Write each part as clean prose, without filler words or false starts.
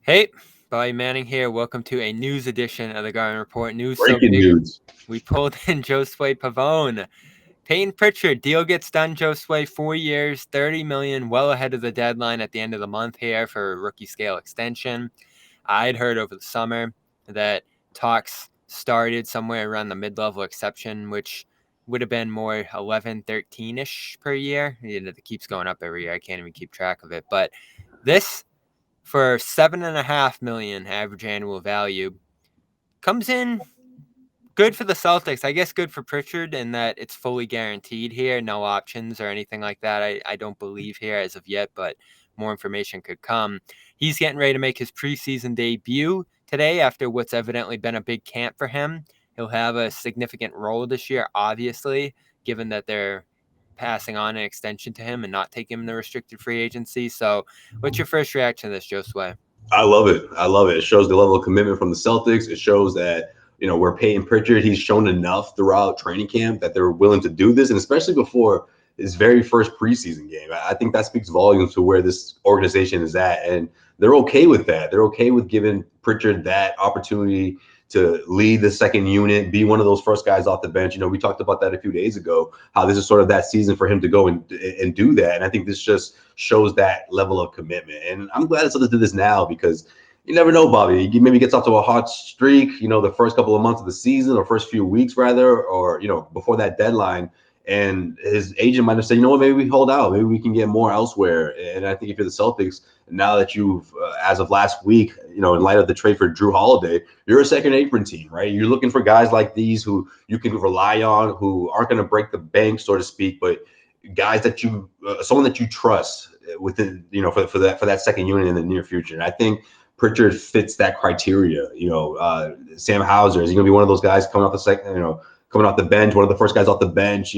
Hey, Bobby Manning here. Welcome to a news edition of the Garden Report. News so Breaking big, news. we pulled in Josue Pavon. Payton Pritchard, deal gets done, Josue, 4 years, $30 million, well ahead of the deadline at the end of the month here for a rookie scale extension. I'd heard over the summer that talks started somewhere around the mid-level exception, which would have been more 11, 13-ish per year. It keeps going up every year. I can't even keep track of it. But this, for $7.5 million average annual value, comes in good for the Celtics. I guess good for Pritchard in that it's fully guaranteed here, no options or anything like that. I don't believe here as of yet, but more information could come. He's getting ready to make his preseason debut today after what's evidently been a big camp for him. He'll have a significant role this year, obviously, given that they're passing on an extension to him and not taking him to restricted free agency. So what's your first reaction to this, Josue? I love it. I love it. It shows the level of commitment from the Celtics. It shows that, we're paying Pritchard. He's shown enough throughout training camp that they're willing to do this. And especially before his very first preseason game, I think that speaks volumes to where this organization is at. And they're okay with that. They're okay with giving Pritchard that opportunity to lead the second unit, be one of those first guys off the bench. We talked about that a few days ago, how this is sort of that season for him to go and do that. And I think this just shows that level of commitment. And I'm glad it's to do this now because you never know, Bobby. He maybe gets off to a hot streak, the first couple of months of the season or first few weeks rather, or, before that deadline. And his agent might have said, what, maybe we hold out. Maybe we can get more elsewhere. And I think if you're the Celtics, now that you've, as of last week, in light of the trade for Drew Holiday, you're a second apron team, right? You're looking for guys like these who you can rely on, who aren't going to break the bank, so to speak, but guys that you, someone that you trust within, for that second unit in the near future. And I think Pritchard fits that criteria. Sam Hauser, is he going to be one of those guys coming off the second, coming off the bench, one of the first guys off the bench,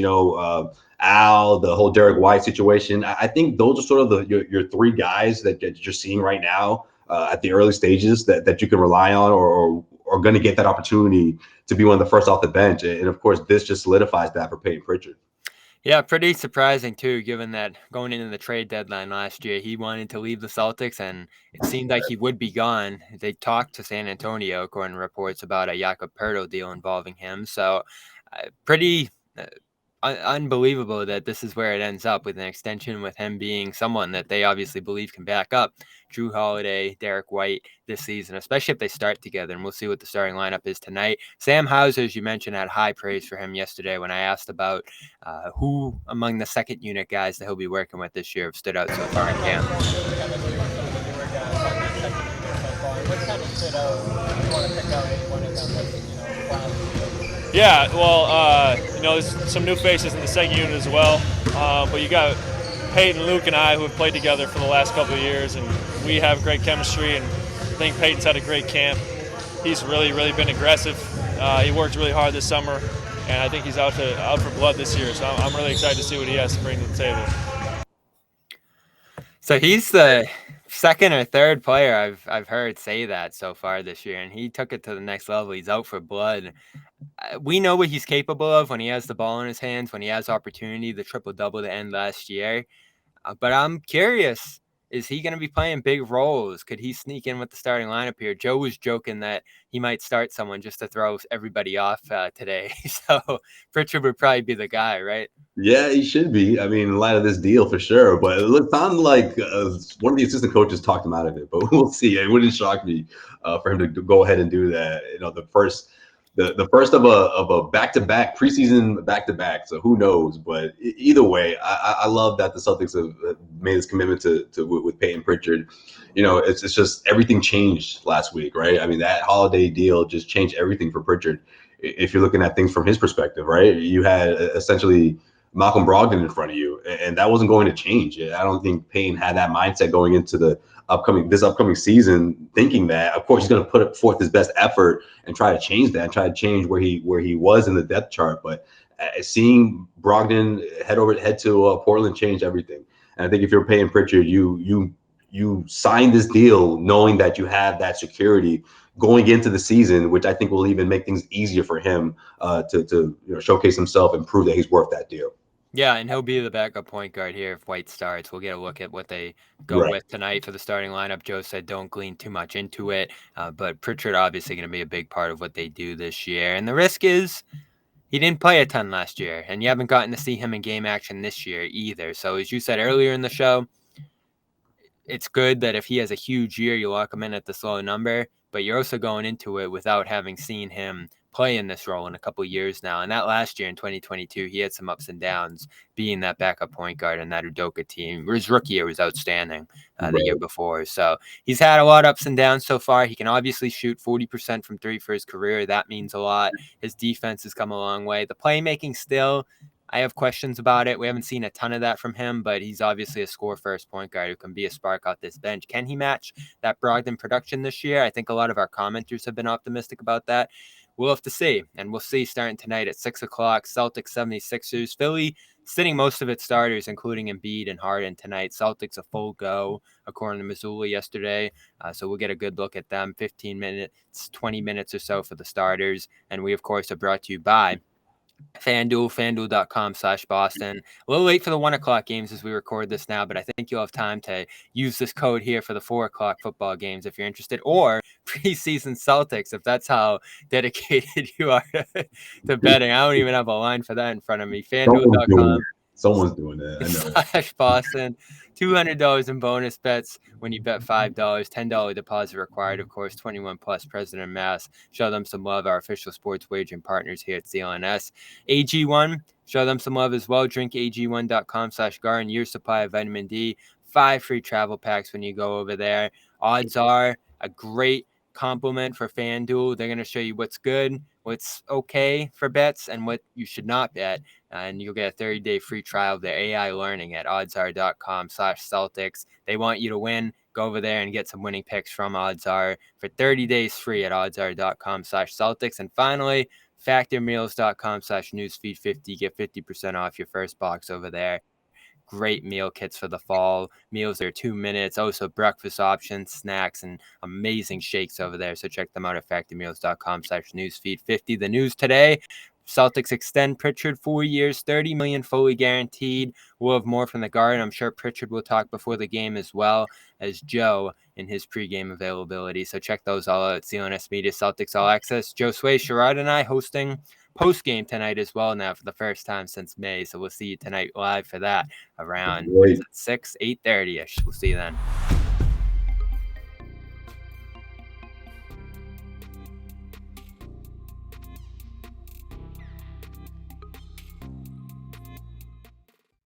Al, the whole Derek White situation. I think those are sort of your three guys that you're seeing right now at the early stages that you can rely on or going to get that opportunity to be one of the first off the bench. And of course, this just solidifies that for Payton Pritchard. Yeah, pretty surprising too, given that going into the trade deadline last year, he wanted to leave the Celtics, and it seemed like he would be gone. They talked to San Antonio, according to reports, about a Jakob Poeltl deal involving him. So pretty unbelievable that this is where it ends up, with an extension with him being someone that they obviously believe can back up Drew Holiday, Derek White this season, especially if they start together. And we'll see what the starting lineup is tonight. Sam Hauser, as you mentioned, had high praise for him yesterday when I asked about who among the second unit guys that he'll be working with this year have stood out so far in camp. Yeah, well, there's some new faces in the second unit as well. But you got Peyton, Luke, and I who have played together for the last couple of years, and we have great chemistry. And I think Peyton's had a great camp. He's really, really been aggressive. He worked really hard this summer, and I think he's out for blood this year. So I'm really excited to see what he has to bring to the table. So he's the second or third player I've heard say that so far this year, and he took it to the next level. He's out for blood. We know what he's capable of when he has the ball in his hands, when he has opportunity, the triple-double to end last year. But I'm curious, is he going to be playing big roles? Could he sneak in with the starting lineup here? Joe was joking that he might start someone just to throw everybody off today. So Pritchard would probably be the guy, right? Yeah, he should be. I mean, in light of this deal, for sure. But it sounded like one of the assistant coaches talked him out of it. But we'll see. It wouldn't shock me for him to go ahead and do that. The first of a back-to-back preseason back-to-back. So who knows? But either way, I love that the Celtics have made this commitment to with Payton Pritchard. It's just everything changed last week, right? I mean, that Holiday deal just changed everything for Pritchard. If you're looking at things from his perspective, right? You had essentially Malcolm Brogdon in front of you, and that wasn't going to change. I don't think Payne had that mindset going into this upcoming season, thinking that, of course, he's going to put forth his best effort and try to change that, and try to change where he was in the depth chart. But seeing Brogdon head to Portland changed everything. And I think if you're Payton Pritchard, you sign this deal knowing that you have that security going into the season, which I think will even make things easier for him to showcase himself and prove that he's worth that deal. Yeah, and he'll be the backup point guard here if White starts. We'll get a look at what they go Right. with tonight for the starting lineup. Joe said don't glean too much into it, but Pritchard obviously going to be a big part of what they do this year. And the risk is he didn't play a ton last year, and you haven't gotten to see him in game action this year either. So as you said earlier in the show, it's good that if he has a huge year, you lock him in at this low number, but you're also going into it without having seen him play in this role in a couple of years now. And that last year in 2022, he had some ups and downs being that backup point guard in that Udoka team. His rookie year was outstanding the year before. So he's had a lot of ups and downs so far. He can obviously shoot 40% from three for his career. That means a lot. His defense has come a long way. The playmaking still, I have questions about it. We haven't seen a ton of that from him, but he's obviously a score-first point guard who can be a spark off this bench. Can he match that Brogdon production this year? I think a lot of our commenters have been optimistic about that. We'll have to see, and we'll see starting tonight at 6 o'clock. Celtics 76ers. Philly sitting most of its starters, including Embiid and Harden tonight. Celtics a full go, according to Missoula yesterday. So we'll get a good look at them. 15 minutes, 20 minutes or so for the starters. And we, of course, are brought to you by FanDuel.com/Boston. A little late for the 1 o'clock games as we record this now, but I think you'll have time to use this code here for the 4 o'clock football games if you're interested, or preseason Celtics if that's how dedicated you are to betting. I don't even have a line for that in front of me. FanDuel.com. Someone's doing that. I know. /Boston. $200 in bonus bets when you bet $5. $10 deposit required, of course. 21 plus, President Mass. Show them some love. Our official sports wagering partners here at CLNS. AG1. Show them some love as well. Drink AG1.com/Garden. Year supply of vitamin D. 5 free travel packs when you go over there. Odds are a great compliment for FanDuel. They're going to show you what's good, what's okay for bets, and what you should not bet. And you'll get a 30-day free trial of their AI learning at oddsr.com/Celtics. They want you to win. Go over there and get some winning picks from OddsR for 30 days free at oddsr.com/Celtics. And finally, factormeals.com/newsfeed50. Get 50% off your first box over there. Great meal kits for the fall. Meals are 2 minutes. Also breakfast options, snacks, and amazing shakes over there. So check them out at factormeals.com/newsfeed50. The news today: Celtics extend Pritchard 4 years, $30 million fully guaranteed. We'll have more from the Guard. I'm sure Pritchard will talk before the game as well as Joe in his pregame availability. So check those all out at CLNS Media Celtics All Access. Josue, Sherrod, and I hosting post-game tonight as well now for the first time since May. So we'll see you tonight live for that around 6, 8:30ish. We'll see you then.